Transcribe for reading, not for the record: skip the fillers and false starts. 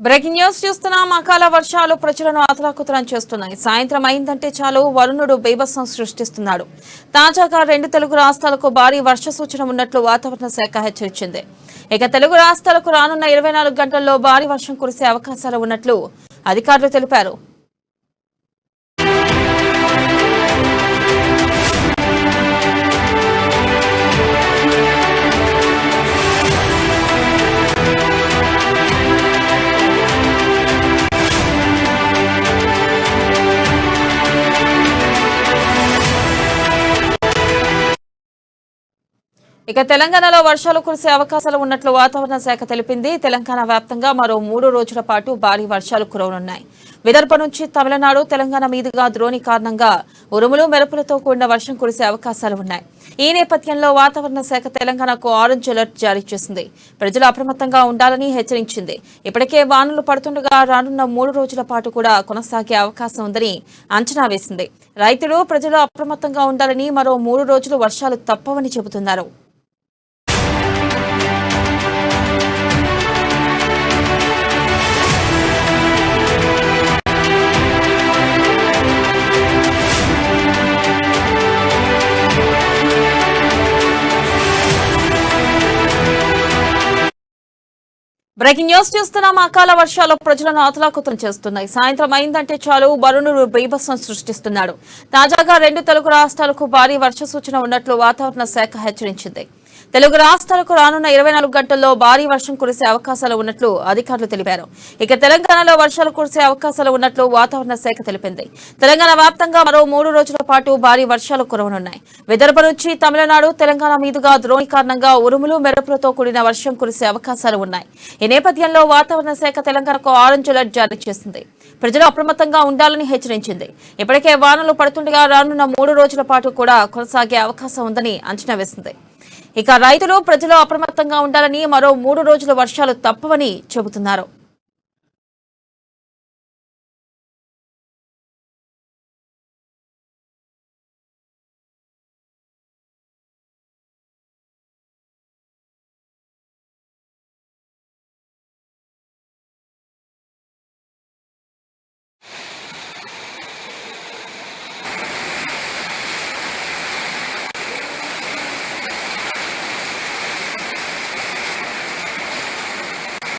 Breaking news చూస్తున్నాం. అకాల వర్షాలు ప్రజలను ఆతలాకుతలం చేస్తున్నాయి. సాయంత్రం అయిందంటే చాలు వరుణుడు బీభత్సం సృష్టిస్తున్నాడు. తాజాగా 2 తెలుగు రాష్ట్రాలకు భారీ వర్ష సూచన ఉన్నట్లు వాతావరణ శాఖ హెచ్చరించింది. ఇక తెలుగు రాష్ట్రాలకు రానున్న 24 గంటల్లో భారీ వర్షం కురిసే అవకాశాలు ఉన్నట్లు అధికారులు తెలిపారు. ఇక తెలంగాణలో వర్షాలు కురిసే అవకాశాలు ఉన్నట్లు వాతావరణ శాఖ తెలిపింది. తెలంగాణ వ్యాప్తంగా మరో 3 రోజుల పాటు భారీ వర్షాలు కురవనున్నాయి. విదర్భ నుంచి తమిళనాడు, తెలంగాణ మీదుగా ద్రోణి కారణంగా ఉరుములు మెరుపులతో కూడిన వర్షం కురిసే అవకాశాలు ఉన్నాయి. ఈ నేపథ్యంలో వాతావరణ శాఖ తెలంగాణకు ఆరెంజ్ అలర్ట్ జారీ చేసింది. ప్రజలు అప్రమత్తంగా ఉండాలని హెచ్చరించింది. ఇప్పటికే వానలు పడుతుండగా రానున్న 3 రోజుల పాటు కూడా కొనసాగే అవకాశం ఉందని అంచనా వేసింది. రైతులు, ప్రజలు అప్రమత్తంగా ఉండాలని, మరో 3 రోజులు వర్షాలు తప్పవని చెబుతున్నారు. బ్రేకింగ్ న్యూస్ చూస్తున్నాం. అకాల వర్షాలు ప్రజలను ఆతలాకుతలం చేస్తున్నాయి. సాయంత్రం అయిందంటే చాలు వరుణుడు బీభత్సం సృష్టిస్తున్నాడు. తాజాగా 2 తెలుగు రాష్ట్రాలకు భారీ వర్ష సూచన ఉన్నట్లు వాతావరణ శాఖ హెచ్చరించింది. తెలుగు రాష్ట్రాలకు రానున్న 24 గంటల్లో భారీ వర్షం కురిసే అవకాశాలు ఉన్నట్లు అధికారులు తెలిపారు. ఇక తెలంగాణలో వర్షాలు కురిసే అవకాశాలు ఉన్నట్లు వాతావరణ శాఖ తెలిపింది. తెలంగాణ వ్యాప్తంగా మరో 3 రోజుల పాటు భారీ వర్షాలు కురవనున్నాయి. విదర్భ నుంచి తమిళనాడు, తెలంగాణ మీదుగా ద్రోణి కారణంగా ఉరుములు మెరుపులతో కూడిన వర్షం కురిసే అవకాశాలు ఉన్నాయి. ఈ నేపథ్యంలో వాతావరణ శాఖ తెలంగాణకు ఆరెంజ్ అలర్ట్ జారీ చేసింది. ప్రజలు అప్రమత్తంగా ఉండాలని హెచ్చరించింది. ఇప్పటికే వానలు పడుతుండగా రానున్న 3 రోజుల పాటు కూడా కొనసాగే అవకాశం ఉందని అంచనా వేసింది. ఇక రైతులు, ప్రజలు అప్రమత్తంగా ఉండాలని, మరో 3 రోజుల వర్షాలు తప్పవని చెబుతున్నారు.